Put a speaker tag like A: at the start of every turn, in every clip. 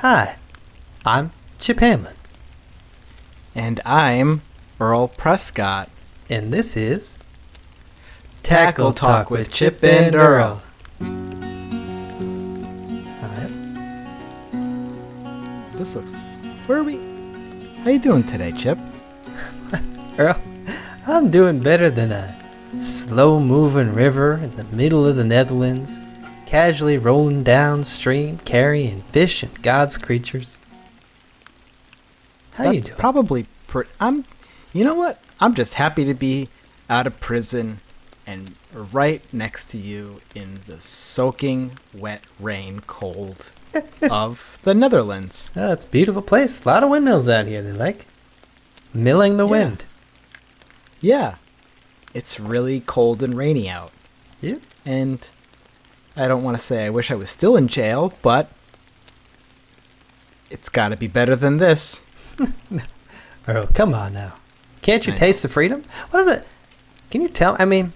A: Hi, I'm Chip Hamlin,
B: And I'm Earl Prescott.
A: and this is
B: Tackle Talk with Chip and Earl.
A: Alright.
B: This looks... Where are we? How you doing today, Chip?
A: Earl, I'm doing better than a slow-moving river in the middle of the Netherlands, casually rolling downstream, carrying fish and God's creatures. How you doing?
B: Probably... You know what? I'm just happy to be out of prison and right next to you in the soaking wet rain cold of the Netherlands.
A: Oh, it's a beautiful place. A lot of windmills out here. They like milling the wind.
B: Yeah. It's really cold and rainy out.
A: Yep.
B: And I don't want to say I wish I was still in jail, but it's got to be better than this.
A: Earl, come on now. Can't you taste the freedom? What is it? Can you tell? I mean,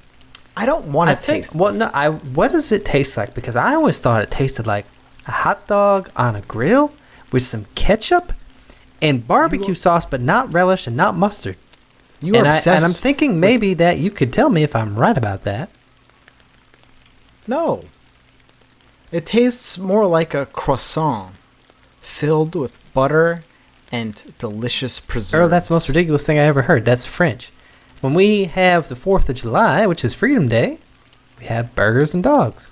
B: I don't want to taste.
A: Well, no. What does it taste like? Because I always thought it tasted like a hot dog on a grill with some ketchup and barbecue sauce, but not relish and not mustard.
B: You are obsessed.
A: And I'm thinking maybe that you could tell me if I'm right about that.
B: No. It tastes more like a croissant filled with butter and delicious preserves.
A: Earl, that's the most ridiculous thing I ever heard. That's French. When we have the 4th of July, which is Freedom Day, we have burgers and dogs.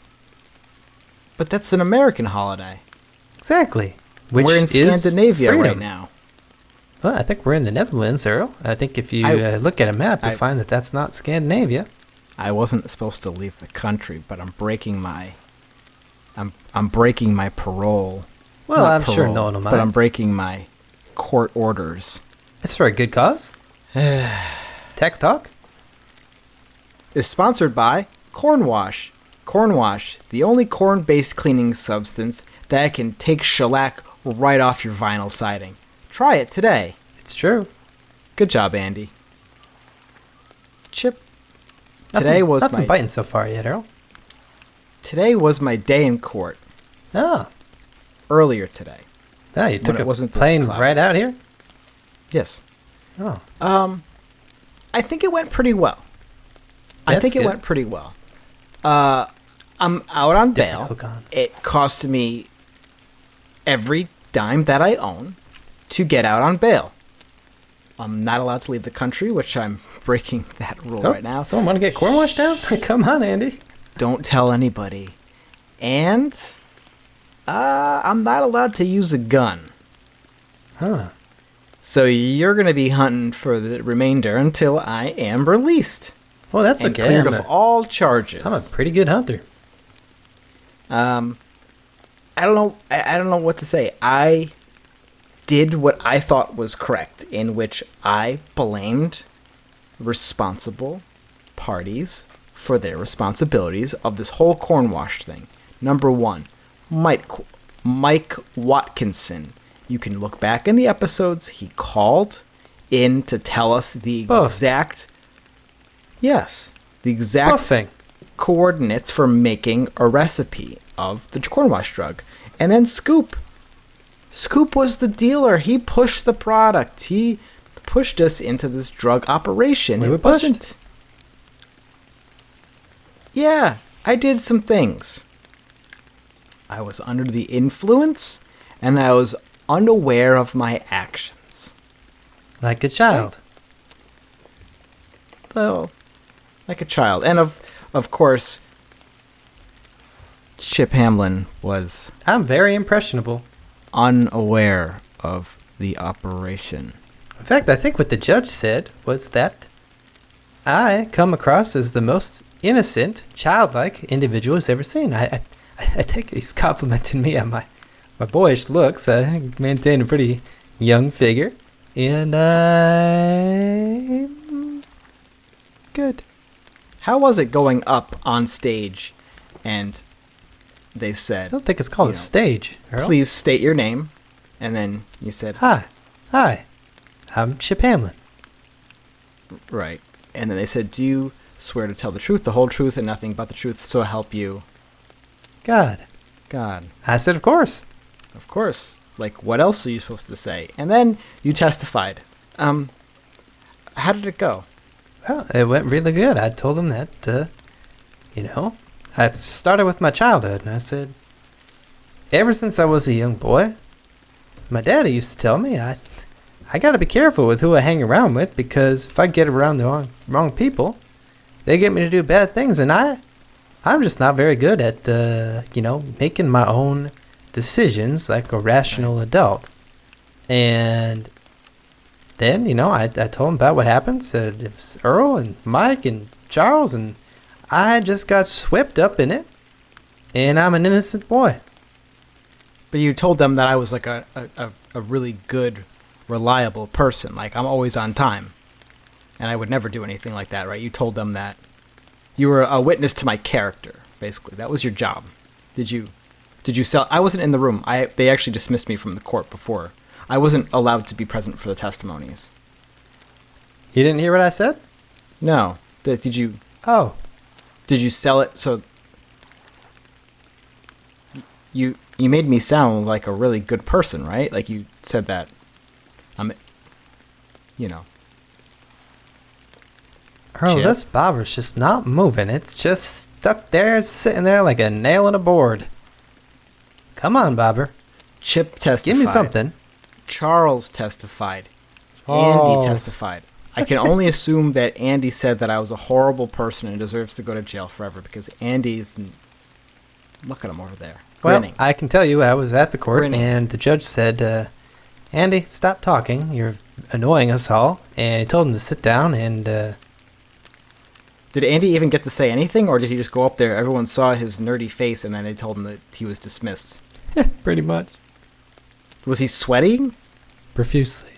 B: But that's an American holiday.
A: Exactly. Which
B: We're in
A: is
B: Scandinavia
A: freedom.
B: right now.
A: Well, I think we're in the Netherlands, Earl. I think if you look at a map, you'll find that that's not Scandinavia.
B: I wasn't supposed to leave the country, but I'm breaking my... I'm breaking my parole.
A: Well,
B: Not
A: I'm sure
B: parole,
A: no one will
B: But
A: mind.
B: I'm breaking my court orders.
A: It's for a good cause. Tech Talk?
B: Is sponsored by Corn Wash. Corn Wash, the only corn-based cleaning substance that can take shellac right off your vinyl siding. Try it today.
A: It's true.
B: Good job, Andy. Chip, today was
A: nothing biting so far yet, Earl.
B: Today was my day in court.
A: Oh.
B: Earlier today.
A: Oh, you took
B: it
A: a
B: wasn't this
A: plane
B: cloudy.
A: right out here?
B: Yes.
A: Oh.
B: I think it went pretty well. I
A: That's
B: think it
A: good.
B: went pretty well. I'm out on bail.
A: Hook on.
B: It cost me every dime that I own to get out on bail. I'm not allowed to leave the country, which I'm breaking that rule right now.
A: Someone want to get corn washed down? Come on, Andy.
B: Don't tell anybody. And I'm not allowed to use a gun.
A: Huh.
B: So you're going to be hunting for the remainder until I am released.
A: Well, that's
B: and
A: okay.
B: cleared of all charges.
A: I'm a pretty good hunter.
B: I don't know. I don't know what to say. I did what I thought was correct, in which I blamed responsible parties for their responsibilities of this whole corn wash thing. Number one, Mike Watkinson. You can look back in the episodes. He called in to tell us the exact... Yes, the exact
A: Buffing.
B: coordinates for making a recipe of the corn wash drug. And then Scoop was the dealer. He pushed the product. He pushed us into this drug operation.
A: We were pushed.
B: Yeah, I did some things. I was under the influence, and I was unaware of my actions.
A: Like a child.
B: Well, like a child. And of course, Chip Hamlin was
A: I'm very impressionable.
B: unaware of the operation.
A: In fact, I think what the judge said was that I come across as the most innocent, childlike individual he's ever seen. I think he's complimenting me on my boyish looks. I maintain a pretty young figure. And I'm good.
B: How was it going up on stage and they
A: I
B: said,
A: don't think it's called a stage, Earl.
B: please state your name, and then you said,
A: Hi, I'm Chip Hamlin.
B: right, and then they said, do you swear to tell the truth, the whole truth, and nothing but the truth, so help you
A: God.
B: God?
A: I said, of course.
B: Of course. Like, what else are you supposed to say? And then you testified. How did it go?
A: Well, it went really good. I told him that, I started with my childhood, and I said, ever since I was a young boy, my daddy used to tell me I got to be careful with who I hang around with, because if I get around the wrong people, they get me to do bad things, and I'm just not very good at, making my own decisions like a rational adult. And then, I told him about what happened. Said it was Earl and Mike and Charles, and I just got swept up in it, and I'm an innocent boy.
B: But you told them that I was like a really good, reliable person. Like, I'm always on time. And I would never do anything like that, right? You told them that you were a witness to my character, basically. That was your job. Did you sell? I wasn't in the room. They actually dismissed me from the court before. I wasn't allowed to be present for the testimonies.
A: You didn't hear what I said?
B: No. Did you?
A: Oh.
B: Did you sell it? So you made me sound like a really good person, right? Like, you said that
A: Earl,
B: Chip?
A: this bobber's just not moving. It's just stuck there, sitting there like a nail in a board. Come on, bobber.
B: Chip testified.
A: Give me something.
B: Charles testified.
A: Charles.
B: Andy testified. I can only assume that Andy said that I was a horrible person and deserves to go to jail forever, because Andy's... Look at him over there.
A: Well,
B: Grinning.
A: I can tell you I was at the court,
B: Grinning.
A: and the judge said, Andy, stop talking. You're annoying us all. And he told him to sit down, and...
B: Did Andy even get to say anything, or did he just go up there, everyone saw his nerdy face, and then they told him that he was dismissed?
A: pretty much.
B: Was he sweating?
A: Profusely.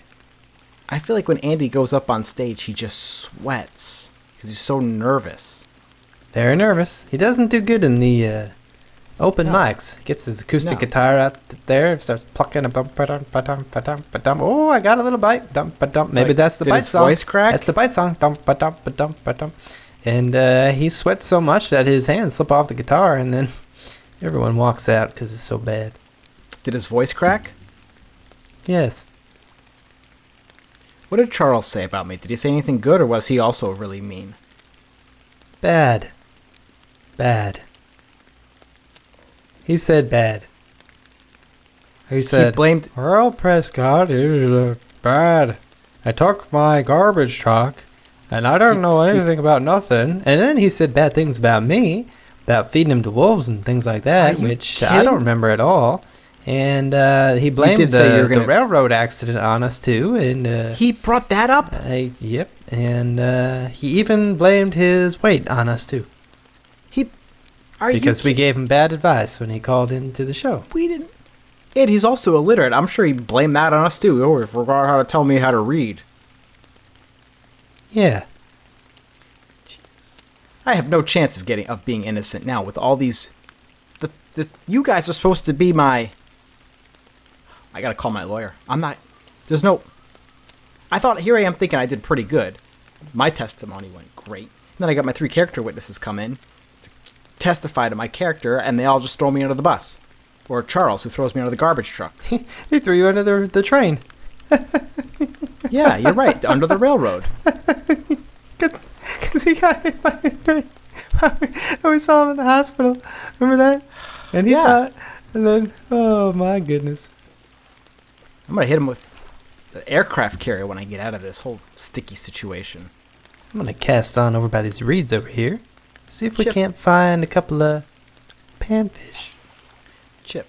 B: I feel like when Andy goes up on stage, he just sweats, because he's so nervous.
A: He's very nervous. He doesn't do good in the open
B: No.
A: mics. Gets his acoustic
B: No.
A: guitar out there, starts plucking a bump, ba-dum, ba-dum, ba-dum, ba-dum. Oh, I got a little bite. Dum, ba-dum. Maybe
B: Like,
A: that's the
B: did
A: bite
B: his
A: song.
B: voice crack?
A: That's the bite song. Dum, ba-dum, ba-dum, ba-dum. And he sweats so much that his hands slip off the guitar, and then everyone walks out because it's so bad.
B: Did his voice crack?
A: Yes.
B: What did Charles say about me? Did he say anything good, or was he also really mean?
A: Bad. Bad. He said bad. He said,
B: He blamed...
A: Earl Prescott is bad. I took my garbage truck, and I don't know anything about nothing. And then he said bad things about me, about feeding him to wolves and things like that,
B: Are you
A: which I
B: kidding?
A: don't remember at all. And he blamed
B: did say you were
A: the
B: gonna-
A: railroad accident on us, too. And
B: He brought that up?
A: yep. And he even blamed his weight on us, too. Because we gave him bad advice when he called into the show.
B: We didn't... And he's also illiterate. I'm sure he blamed that on us, too. Oh, he forgot how to tell me how to read.
A: Yeah.
B: I have no chance of being innocent now with all these... You guys are supposed to be my... I gotta call my lawyer. I'm not... There's no... I thought... Here I am thinking I did pretty good. My testimony went great. And then I got my 3 character witnesses come in to testify to my character, and they all just throw me under the bus. Or Charles, who throws me under the garbage truck.
A: He threw you under the train.
B: Yeah, you're right. Under the railroad.
A: Because he got hit by the train. And we saw him in the hospital. Remember that? And he
B: Yeah.
A: thought... And then... Oh, my goodness.
B: I'm gonna hit him with the aircraft carrier when I get out of this whole sticky situation.
A: I'm going to cast on over by these reeds over here. See if we
B: Chip.
A: can't find a couple of panfish.
B: Chip.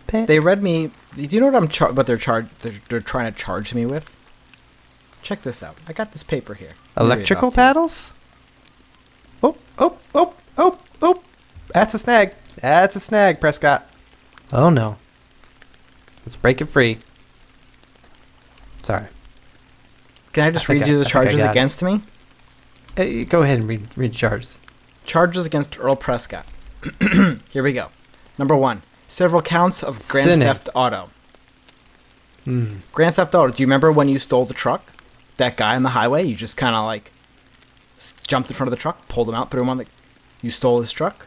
A: Pan-
B: They read me. Do you know what they're trying to charge me with? Check this out. I got this paper here. Let me read it
A: Electrical
B: off to you.
A: paddles? Oh, oh, oh, oh, oh. That's a snag. That's a snag, Prescott. Oh, no. Let's break it free. Sorry.
B: Can I just
A: I think
B: read you
A: I
B: the
A: think I
B: charges
A: got it.
B: against me?
A: Hey, go ahead and read charges.
B: Charges against Earl Prescott. Here we go. Number 1. Several counts of Grand
A: Sinning.
B: Theft Auto.
A: Hmm.
B: Grand Theft Auto. Do you remember when you stole the truck? That guy on the highway? You just kind of like jumped in front of the truck, pulled him out, threw him on the... You stole his truck?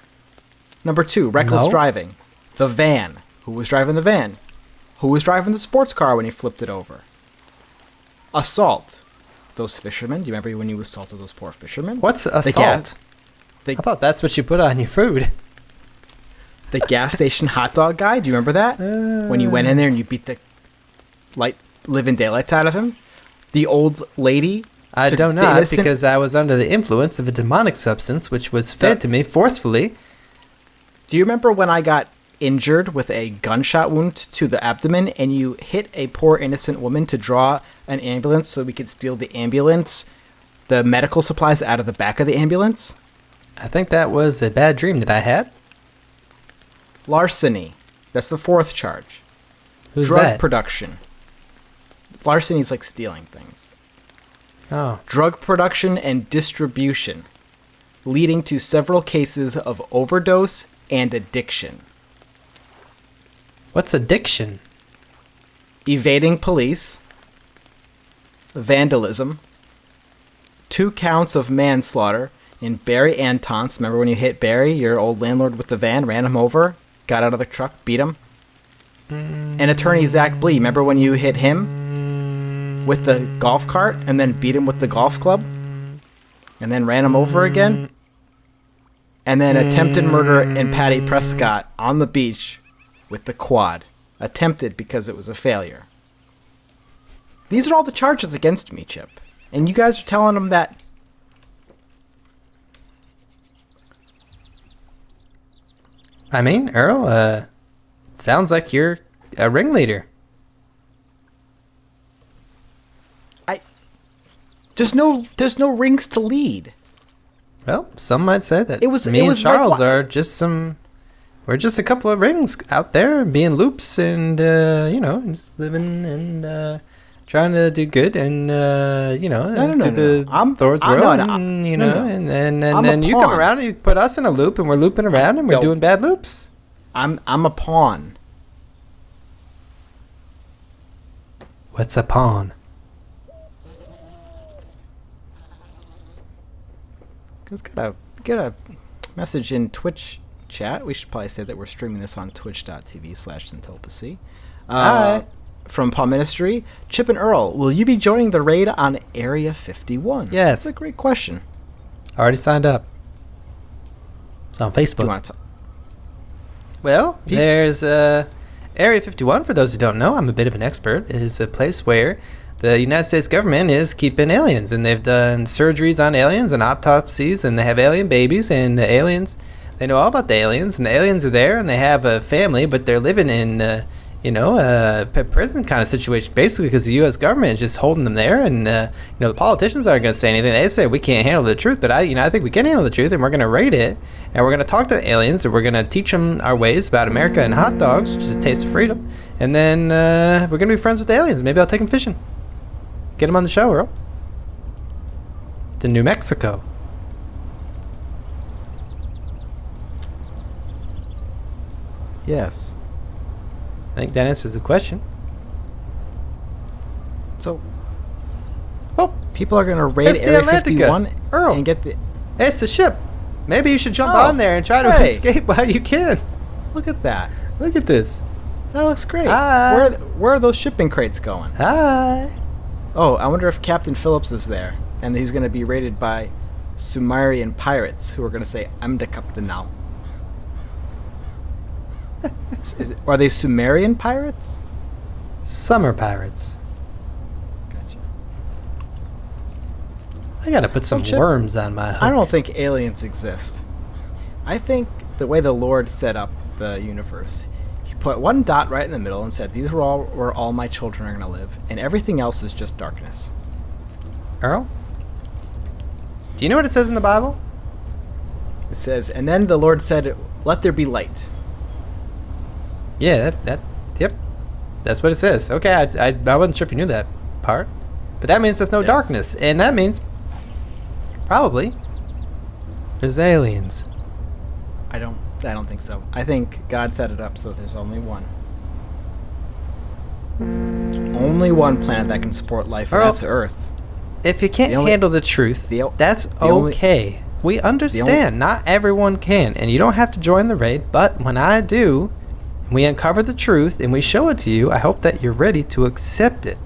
B: Number 2. Reckless
A: No.
B: driving. The van. Who was driving the van? Who was driving the sports car when he flipped it over? Assault. Those fishermen. Do you remember when you assaulted those poor fishermen?
A: What's assault? I thought that's what you put on your food.
B: The gas station hot dog guy. Do you remember that? When you went in there and you beat the living daylights out of him? The old lady.
A: I don't know, because I was under the influence of a demonic substance which was fed to me forcefully.
B: Do you remember when I got injured with a gunshot wound to the abdomen and you hit a poor innocent woman to draw an ambulance so we could steal the medical supplies out of the back of the ambulance?
A: I think that was a bad dream that I had.
B: Larceny. That's the fourth charge.
A: Who's
B: Drug
A: that?
B: production. Larceny is like stealing things.
A: Oh.
B: Drug production and distribution, leading to several cases of overdose and addiction.
A: What's addiction?
B: Evading police. Vandalism. 2 counts of manslaughter in Barry Antons. Remember when you hit Barry, your old landlord with the van, ran him over, got out of the truck, beat him? And attorney Zach Blee, remember when you hit him with the golf cart and then beat him with the golf club? And then ran him over again? And then attempted murder in Patty Prescott on the beach with the quad. Attempted because it was a failure. These are all the charges against me, Chip. And you guys are telling them that...
A: I mean, Earl, sounds like you're a ringleader.
B: There's no rings to lead.
A: Well, some might say that
B: me
A: and
B: like
A: Charles are just we're just a couple of rings out there being loops and, just living and trying to do good and,
B: I'm
A: Thor's
B: I'm
A: world
B: not-
A: and,
B: no.
A: and
B: I'm
A: then
B: a
A: you come
B: pawn.
A: around and you put us in a loop and we're looping around and we're
B: Yo.
A: doing bad loops.
B: I'm a pawn.
A: What's a pawn?
B: Got a message in Twitch chat. We should probably say that we're streaming this on twitch.tv/centopocy.
A: Hi.
B: From Paw Ministry, Chip and Earl, will you be joining the raid on Area 51?
A: Yes.
B: That's a great question.
A: Already signed up. It's on
B: Do you
A: Facebook.
B: want to
A: Well, there's Area 51, for those who don't know, I'm a bit of an expert, is a place where the United States government is keeping aliens, and they've done surgeries on aliens and autopsies, and they have alien babies, and the aliens, they know all about the aliens, and the aliens are there, and they have a family, but they're living in, a prison kind of situation, basically because the U.S. government is just holding them there, and, the politicians aren't going to say anything. They say we can't handle the truth, but I think we can handle the truth, and we're going to raid it, and we're going to talk to the aliens, and we're going to teach them our ways about America and hot dogs, which is a taste of freedom, and then we're going to be friends with the aliens. Maybe I'll take them fishing. Get them on the show, Earl. To New Mexico.
B: Yes.
A: I think that answers the question.
B: So,
A: Oh,
B: people are going to raid
A: It's the
B: Area
A: Atlantica.
B: 51
A: Earl.
B: and get the...
A: it's a ship. Maybe you should jump
B: Oh,
A: on there and try to
B: hey.
A: escape while you can.
B: Look at that.
A: Look at this.
B: That looks great.
A: Hi.
B: Where are those shipping crates going?
A: Hi.
B: Oh, I wonder if Captain Phillips is there, and he's going to be raided by Sumerian pirates who are going to say, "I'm the captain now." Are they Sumerian pirates?
A: Summer pirates.
B: Gotcha.
A: I gotta put some
B: Chip,
A: worms on my hook.
B: I don't think aliens exist. I think the way the Lord set up the universe, he put one dot right in the middle and said, "These are all where all my children are going to live, and everything else is just darkness."
A: Earl? Do you know what it says in the Bible?
B: It says, "And then the Lord said, 'Let there be light.'"
A: Yeah, yep. That's what it says. Okay, I wasn't sure if you knew that part. But that means there's no
B: Yes.
A: darkness. And that means, probably, there's aliens.
B: I don't think so. I think God set it up so there's only one. Only one planet that can support life, and
A: Earl,
B: that's Earth.
A: If you can't
B: The only-
A: handle the truth,
B: the o-
A: that's
B: the only-
A: okay. We understand. Not everyone can. And you don't have to join the raid. But when I do, we uncover the truth and we show it to you, I hope that you're ready to accept it.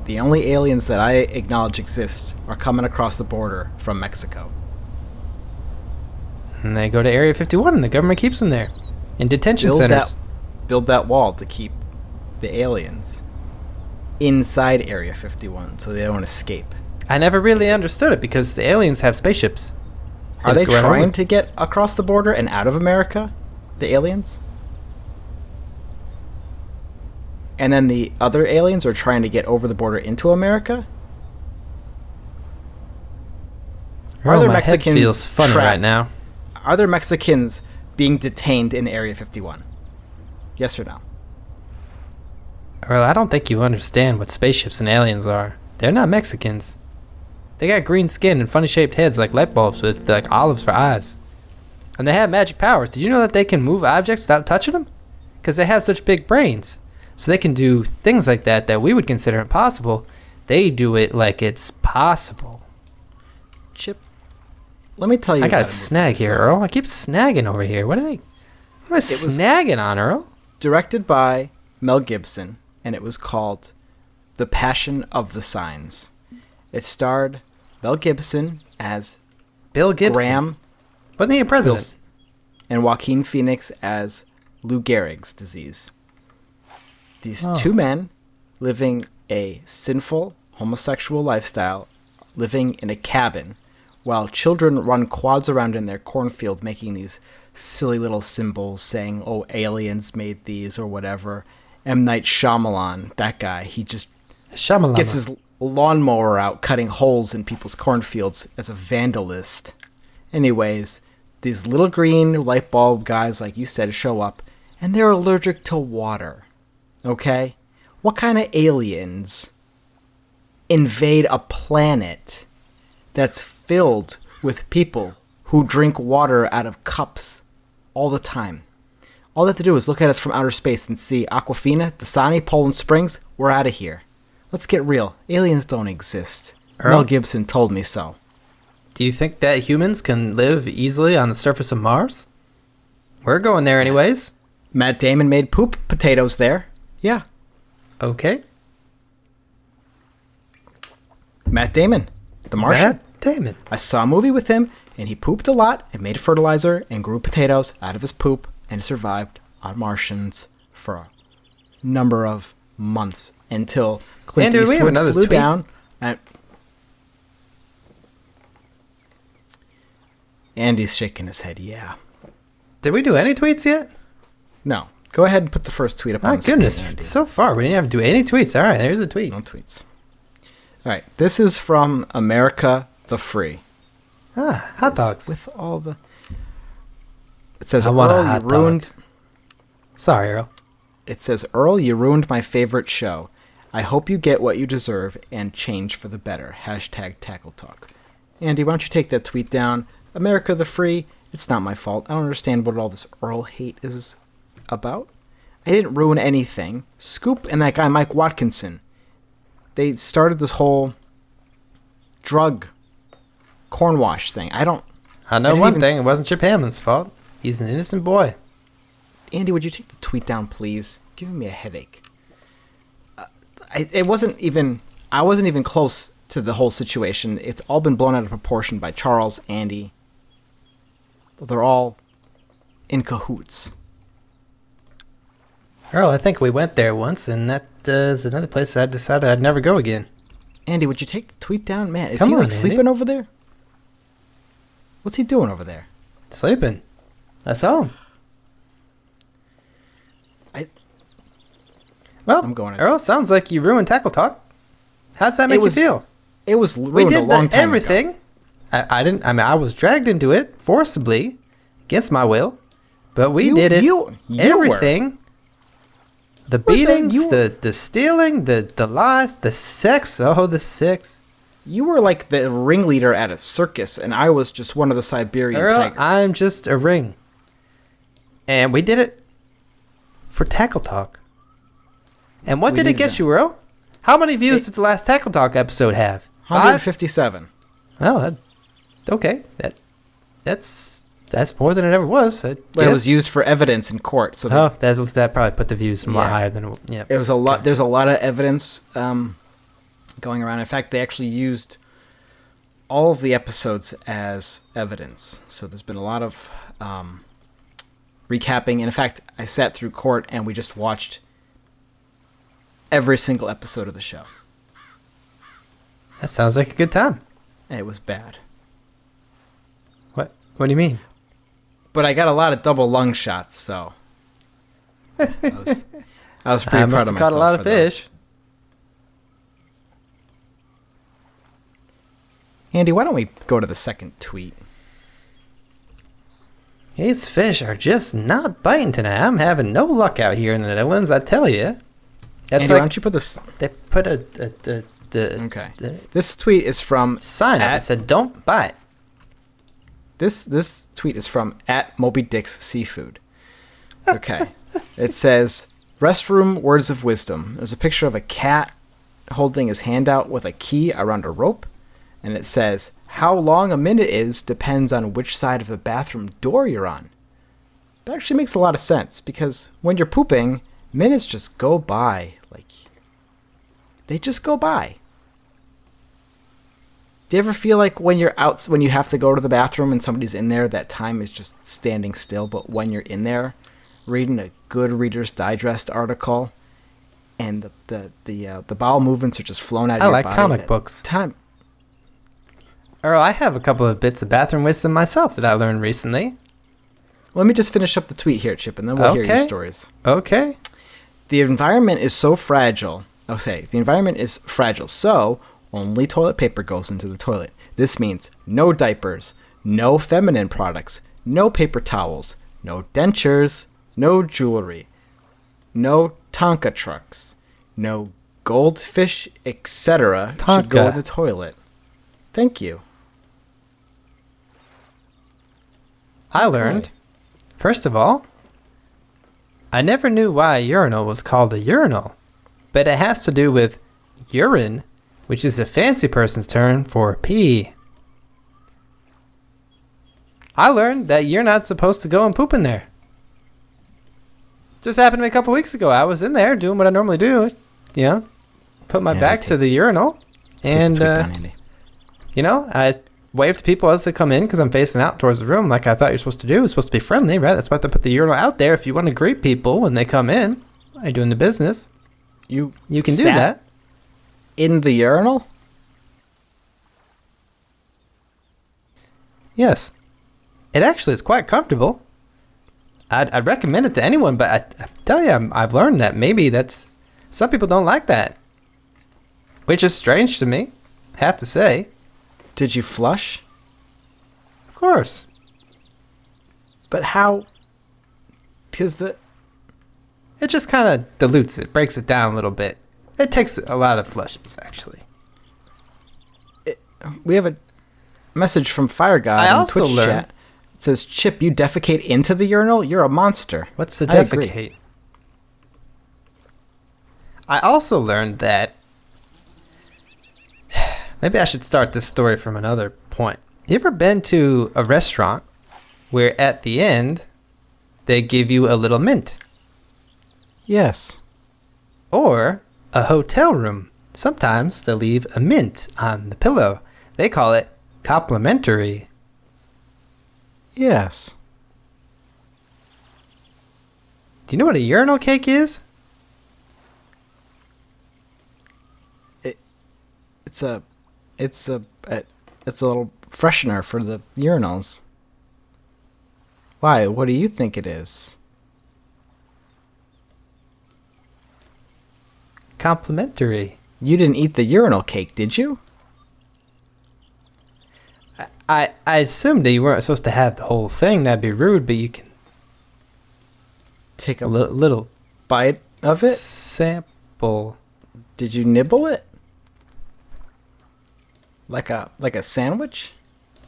B: The only aliens that I acknowledge exist are coming across the border from Mexico.
A: And they go to Area 51 and the government keeps them there. In detention centers.
B: Build that wall to keep the aliens inside Area 51 so they don't escape.
A: I never really understood it because the aliens have spaceships.
B: Are they trying to get across the border and out of America? The aliens? And then the other aliens are trying to get over the border into America?
A: Are there Mexicans head feels funny trapped? Right now.
B: Are there Mexicans being detained in Area 51? Yes or no?
A: Earl, I don't think you understand what spaceships and aliens are. They're not Mexicans. They got green skin and funny shaped heads like light bulbs with like olives for eyes. And they have magic powers. Did you know that they can move objects without touching them? Because they have such big brains. So they can do things like that that we would consider impossible. They do it like it's possible.
B: Chip, let me tell you.
A: I got a snag here, Earl. I keep snagging over here. What am I snagging on, Earl?
B: Directed by Mel Gibson, and it was called The Passion of the Signs. It starred Mel Gibson as
A: Bill Gibson.
B: Graham.
A: Wasn't he a president?
B: And Joaquin Phoenix as Lou Gehrig's disease. These two men living a sinful homosexual lifestyle, living in a cabin, while children run quads around in their cornfield making these silly little symbols saying, oh, aliens made these or whatever. M. Night Shyamalan, that guy, he just gets his lawnmower out cutting holes in people's cornfields as a vandalist. Anyways, these little green light bulb guys, like you said, show up, and they're allergic to water. Okay? What kind of aliens invade a planet that's filled with people who drink water out of cups all the time? All they have to do is look at us from outer space and see Aquafina, Dasani, Poland Springs, we're out of here. Let's get real. Aliens don't exist.
A: Earl?
B: Mel Gibson told me so.
A: Do you think that humans can live easily on the surface of Mars? We're going there anyways.
B: Matt Damon made poop potatoes there. Yeah.
A: Okay.
B: Matt Damon, The Martian.
A: Matt Damon.
B: I saw a movie with him, and he pooped a lot and made fertilizer and grew potatoes out of his poop and survived on Martians for a number of months until Clint Eastwood flew down. Andy's shaking his head, yeah.
A: Did we do any tweets yet?
B: No. Go ahead and put the first tweet up on the screen.
A: My goodness, so far we didn't have to do any tweets. All right, there's a tweet.
B: No tweets. All right, this is from America the Free.
A: Ah, hot dogs.
B: With all the... It says, Earl, you ruined...
A: Sorry, Earl.
B: It says, Earl, you ruined my favorite show. I hope you get what you deserve and change for the better. Hashtag Tackle Talk. Andy, why don't you take that tweet down? America the Free, it's not my fault. I don't understand what all this Earl hate is about. I didn't ruin anything. Scoop and that guy Mike Watkinson, they started this whole drug cornwash thing. I
A: know one thing. It wasn't Chip Hamlin's fault. He's an innocent boy.
B: Andy, would you take the tweet down, please? Giving me a headache. I wasn't even close to the whole situation. It's all been blown out of proportion by Charles, Andy. They're all in cahoots.
A: Earl, I think we went there once, and that is another place I decided I'd never go again.
B: Andy, would you take the tweet down? Man, is he sleeping over there? What's he doing over there?
A: Sleeping. I saw him. Well, I'm going Earl, sounds like you ruined Tackle Talk. How's that make you feel?
B: It was ruined a long time
A: everything.
B: ago.
A: I was dragged into it forcibly, against my will, but we did it. Everything. The beatings, the stealing, the lies, the sex. Oh, the sex.
B: You were like the ringleader at a circus, and I was just one of the Siberian tigers.
A: I'm just a ring. And we did it for Tackle Talk. And what did it get you, Earl? How many views did the last Tackle Talk episode have?
B: 157.
A: Well, okay. That's That's more than it ever was.
B: Well, it was used for evidence in court. So
A: that probably put the views more higher than it. Yeah,
B: it was a lot. Okay. There's a lot of evidence going around. In fact, they actually used all of the episodes as evidence. So there's been a lot of recapping. And in fact, I sat through court and we just watched every single episode of the show.
A: That sounds like a good time.
B: It was bad.
A: What do you mean?
B: But I got a lot of double lung shots, so I was pretty proud of myself.
A: Caught a lot of fish.
B: Those. Andy, why don't we go to the second tweet?
A: These fish are just not biting tonight. I'm having no luck out here in the Netherlands, I tell you.
B: Andy, why don't you put this?
A: They put
B: okay. This tweet is from
A: sign up. It said don't bite.
B: This tweet is from @MobyDicksSeafood. Okay. It says, restroom words of wisdom. There's a picture of a cat holding his hand out with a key around a rope. And it says, how long a minute is depends on which side of the bathroom door you're on. That actually makes a lot of sense, because when you're pooping, minutes just go by. Like, they just go by. Do you ever feel like when you're out, when you have to go to the bathroom and somebody's in there, that time is just standing still? But when you're in there, reading a good Reader's Digest article, and the bowel movements are just flowing out of your body.
A: I like comic books.
B: Time.
A: Earl, I have a couple of bits of bathroom wisdom myself that I learned recently.
B: Let me just finish up the tweet here, Chip, and then we'll hear your stories.
A: Okay.
B: The environment is so fragile. The environment is fragile, so only toilet paper goes into the toilet. This means no diapers, no feminine products, no paper towels, no dentures, no jewelry, no Tonka trucks, no goldfish, etc. should go in the toilet. Thank you.
A: I learned, first of all, I never knew why a urinal was called a urinal, but it has to do with urine, which is a fancy person's term for pee. I learned that you're not supposed to go and poop in there. Just happened to me a couple weeks ago. I was in there doing what I normally do, put my back to the urinal, and I wave to people as they come in because I'm facing out towards the room like I thought you're supposed to do. It's supposed to be friendly, right? That's why they put the urinal out there if you want to greet people when they come in. While you're doing the business. You can do that.
B: In the urinal?
A: Yes. It actually is quite comfortable. I'd recommend it to anyone, but I tell you, I've learned that maybe some people don't like that. Which is strange to me, I have to say.
B: Did you flush?
A: Of course.
B: But how? Because
A: it just kind of dilutes it, breaks it down a little bit. It takes a lot of flushes, actually.
B: We have a message from Fire God in Twitch chat. It says, Chip, you defecate into the urinal? You're a monster.
A: What's the defecate? I also learned that maybe I should start this story from another point. You ever been to a restaurant where at the end they give you a little mint?
B: Yes.
A: Or a hotel room. Sometimes they leave a mint on the pillow. They call it complimentary.
B: Yes.
A: Do you know what a urinal cake is?
B: It's a little freshener for the urinals. Why? What do you think it is?
A: Complimentary.
B: You didn't eat the urinal cake, did you?
A: I assumed that you weren't supposed to have the whole thing. That'd be rude, but you can
B: take a
A: little
B: bite of it.
A: Sample.
B: Did you nibble it? Like a sandwich?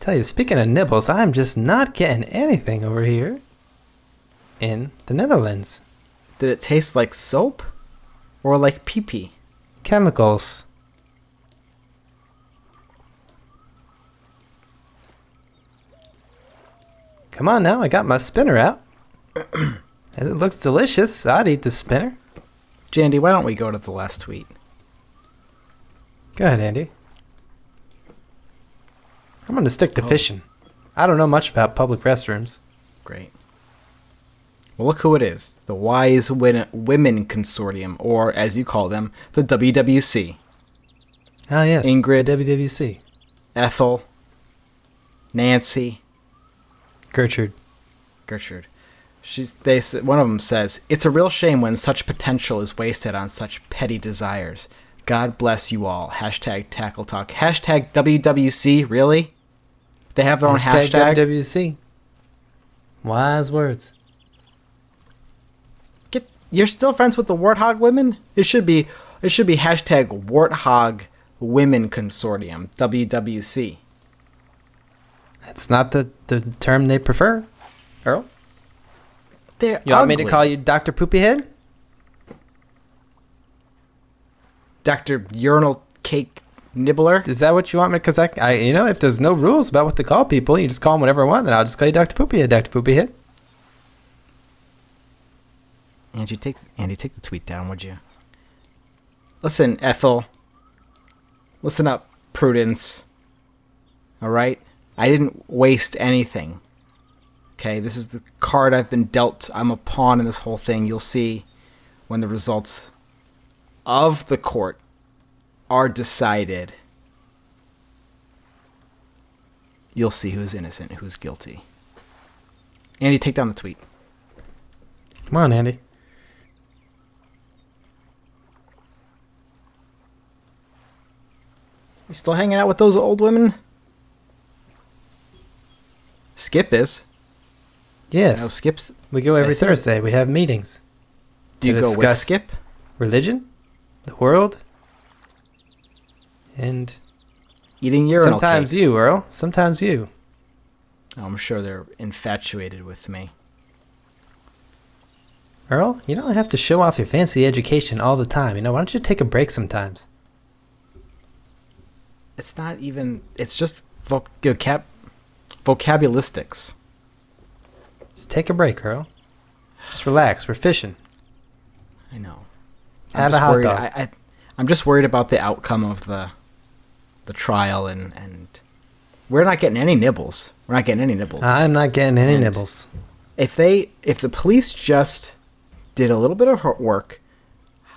A: Tell you, speaking of nibbles, I'm just not getting anything over here in the Netherlands.
B: Did it taste like soap or like pee-pee?
A: Chemicals. Come on now, I got my spinner out. It looks delicious. I'd eat the spinner.
B: Jandy, why don't we go to the last tweet?
A: Go ahead, Andy. I'm going to stick to fishing. I don't know much about public restrooms.
B: Great. Well, look who it is. The Wise Women Consortium, or as you call them, the WWC.
A: Ah, yes.
B: Ingrid.
A: WWC.
B: Ethel. Nancy.
A: Gertrude.
B: One of them says, "It's a real shame when such potential is wasted on such petty desires. God bless you all. Hashtag Tackle Talk. Hashtag WWC. Really? They have their own hashtag?
A: WWC. Wise words.
B: You're still friends with the Warthog Women? It should be hashtag Warthog Women Consortium. WWC.
A: That's not the term they prefer. Earl?
B: They're
A: You want me
B: ugly.
A: to call you Dr. Poopyhead?
B: Dr. Urinal Cake Nibbler?
A: Is that what you want me? Because I, if there's no rules about what to call people, you just call them whatever I want, then I'll just call you Dr. Poopyhead, Dr. Poopyhead.
B: Andy, take the tweet down, would you? Listen, Ethel. Listen up, Prudence. All right? I didn't waste anything. Okay, this is the card I've been dealt. I'm a pawn in this whole thing. You'll see when the results of the court are decided. You'll see who's innocent, who's guilty. Andy, take down the tweet.
A: Come on, Andy.
B: You still hanging out with those old women? Skip is.
A: Yes.
B: No, Skip's.
A: We go every
B: I see.
A: Thursday. We have meetings.
B: Do you
A: to
B: go with
A: discuss
B: Skip?
A: Religion, the world, and
B: Eating urinal
A: sometimes
B: cakes.
A: you, Earl. Sometimes you.
B: Oh, I'm sure they're infatuated with me.
A: Earl, you don't have to show off your fancy education all the time. Why don't you take a break sometimes?
B: It's not even. It's just vocabularistics.
A: Just take a break, Earl. Just relax. We're fishing.
B: I know.
A: Have a hot dog.
B: I'm just worried about the outcome of the trial, and we're not getting any nibbles. We're not getting any nibbles.
A: I'm not getting any
B: And
A: nibbles.
B: If the police just did a little bit of work,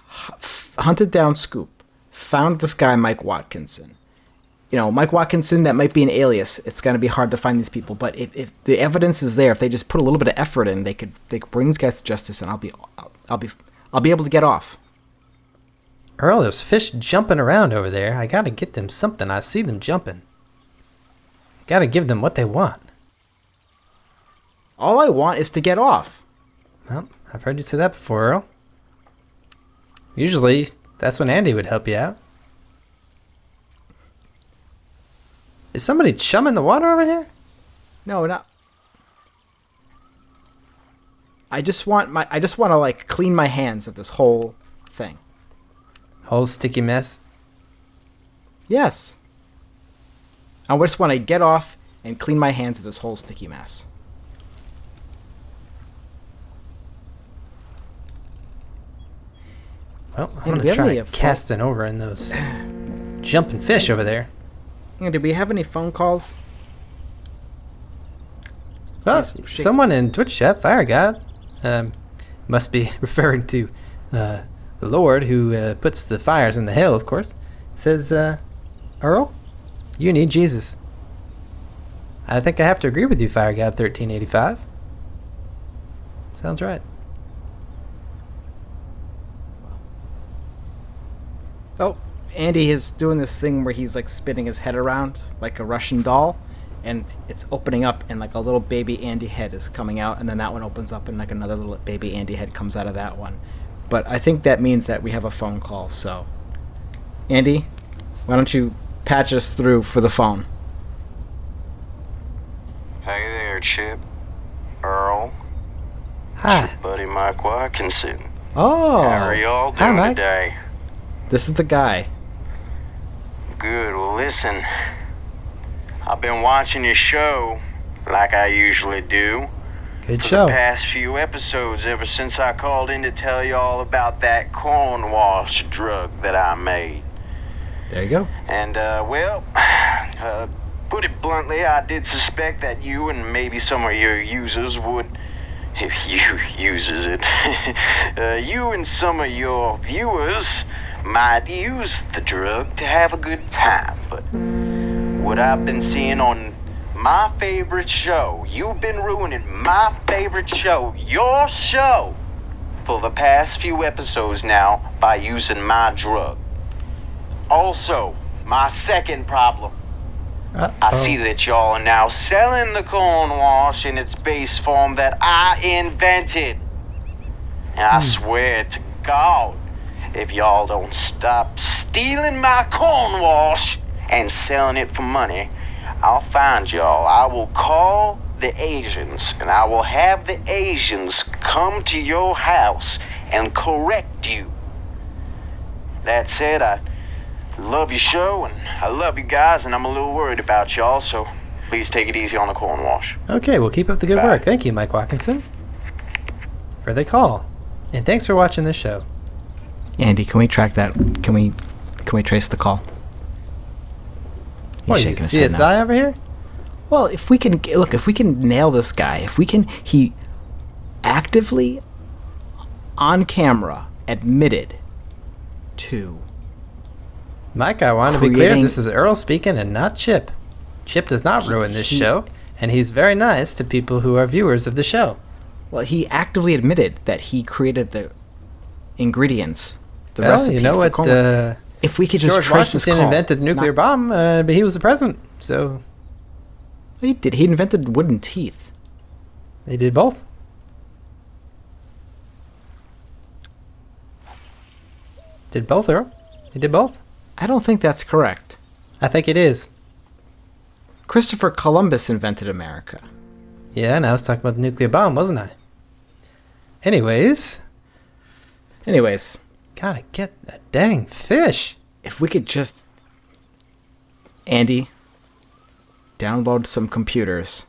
B: hunted down Scoop, found this guy Mike Watkinson. Mike Watkinson, that might be an alias. It's going to be hard to find these people, but if the evidence is there, if they just put a little bit of effort in, they could bring these guys to justice, and I'll be able to get off.
A: Earl, there's fish jumping around over there. I gotta get them something. I see them jumping. Gotta give them what they want.
B: All I want is to get off.
A: Well, I've heard you say that before, Earl. Usually, that's when Andy would help you out. Is somebody chumming the water over here?
B: No, not. I just want to clean my hands of this whole thing.
A: Whole sticky mess.
B: Yes. I just want to get off and clean my hands of this whole sticky mess.
A: Well, I'm
B: And
A: gonna
B: we have
A: try
B: any,
A: casting over in those jumping fish over there.
B: Do we have any phone calls?
A: Well,
B: Yes, shake-
A: someone in Twitch chat, Fire God, must be referring to the Lord who puts the fires in the hell, of course, says, Earl, you need Jesus. I think I have to agree with you, Fire God 1385. Sounds right.
B: Oh, Andy is doing this thing where he's spinning his head around like a Russian doll, and it's opening up, and a little baby Andy head is coming out, and then that one opens up, and another little baby Andy head comes out of that one. But I think that means that we have a phone call. So, Andy, why don't you patch us through for the phone?
C: Hey there, Chip. Earl.
A: Hi.
C: It's your buddy Mike Watkinson.
B: Oh,
C: How are y'all
A: Hi,
C: doing
A: Mike.
C: today?
B: this is the guy.
C: Good. Well, listen. I've been watching your show like I usually do.
A: Good
C: For
A: show.
C: the past few episodes, ever since I called in to tell you all about that corn wash drug that I made.
B: There you go.
C: And, put it bluntly, I did suspect that you and maybe some of your users would, if you uses it, you and some of your viewers might use the drug to have a good time. But what I've been seeing on my favorite show, you've been ruining my favorite show, your show, for the past few episodes now by using my drug. Also, my second problem. I see that y'all are now selling the corn wash in its base form that I invented. And I swear to God, if y'all don't stop stealing my corn wash and selling it for money, I'll find y'all. I will call the Asians, and I will have the Asians come to your house and correct you. That said, I love your show, and I love you guys, and I'm a little worried about y'all, so please take it easy on the corn wash.
A: Okay, well, keep up the good
C: Bye.
A: work. Thank you, Mike Watkinson, for the call. And thanks for watching this show.
B: Andy, can we track that? Can we trace the call? He's
A: What, you
B: shaking his head no.
A: CSI over here?
B: Well, if we can nail this guy, he actively on camera admitted to
A: Mike, I want to be clear.
B: creating-
A: This is Earl speaking and not Chip. Chip does not ruin this show, and he's very nice to people who are viewers of the show.
B: Well, he actively admitted that he created the ingredients, the
A: Well,
B: recipe.
A: you know
B: for
A: what?
B: corn. If we could just
A: George
B: trace this
A: Washington
B: call,
A: invented the nuclear bomb, but he was the president, so
B: He did. He invented wooden teeth.
A: they did both. Did both, Earl? He did both.
B: I don't think that's correct.
A: I think it is.
B: Christopher Columbus invented America.
A: Yeah, and I was talking about the nuclear bomb, wasn't I? Anyways, gotta get a dang fish.
B: if we could just, Andy, download some computers,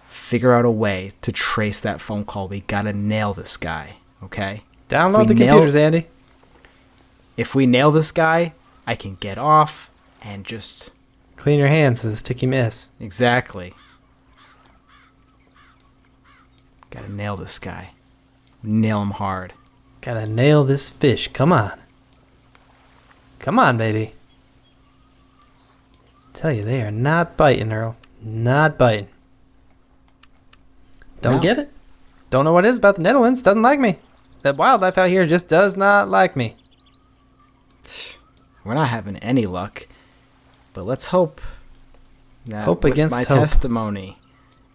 B: figure out a way to trace that phone call. We gotta nail this guy, okay?
A: Download the
B: nail-
A: computers, Andy.
B: If we nail this guy, I can get off and just...
A: Clean your hands of the sticky mess.
B: Exactly. Gotta nail this guy. Nail him hard.
A: Gotta nail this fish. Come on. Come on, baby. Tell you, they are not biting, Earl. Not biting. Don't
B: No.
A: get it? Don't know what it is about the Netherlands. Doesn't like me. That wildlife out here just does not like me.
B: We're not having any luck, but let's hope that
A: Hope
B: with
A: against
B: my
A: hope.
B: testimony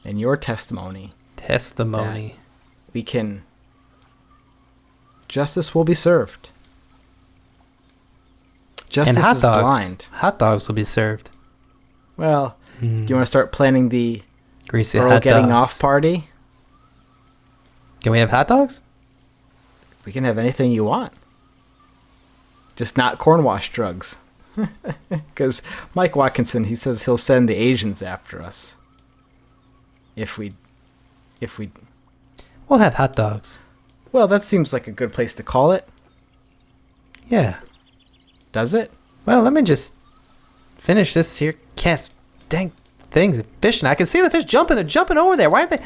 B: and your testimony,
A: Testimony.
B: we can... Justice will be served. Justice
A: And hot
B: is
A: dogs.
B: blind.
A: Hot dogs will be served.
B: Well, do you want to start planning the
A: Greasy
B: Earl
A: hot
B: getting
A: dogs.
B: off party?
A: Can we have hot dogs?
B: We can have anything you want. Just not corn wash drugs. Because Mike Watkinson, he says he'll send the Asians after us. If we...
A: We'll have hot dogs.
B: Well, that seems like a good place to call it.
A: Yeah.
B: Does it?
A: Well, let me just finish this here cast. Dang things. Fish, and I can see the fish jumping. They're jumping over there. Why aren't they?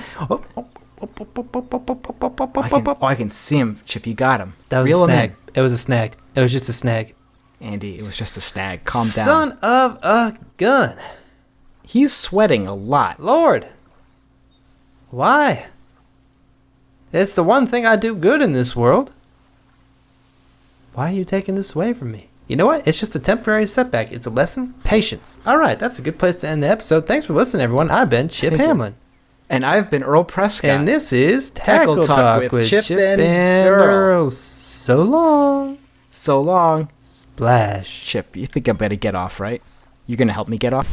B: I can see him, Chip. You got him.
A: That was
B: Reel
A: a
B: him
A: snag.
B: in.
A: It was a snag. It was just a snag.
B: Andy, it was just a snag. Calm down.
A: Son of a gun.
B: He's sweating a lot.
A: Lord. Why? It's the one thing I do good in this world. Why are you taking this away from me? You know what? It's just a temporary setback. It's a lesson. Patience. All right, that's a good place to end the episode. Thanks for listening, everyone. I've been Chip
B: Thank you.
A: Hamlin.
B: And I've been Earl Prescott.
A: And this is Tackle Talk with Chip and Earl. So long.
B: So long.
A: Splash.
B: Chip, you think I better get off, right? You're going to help me get off?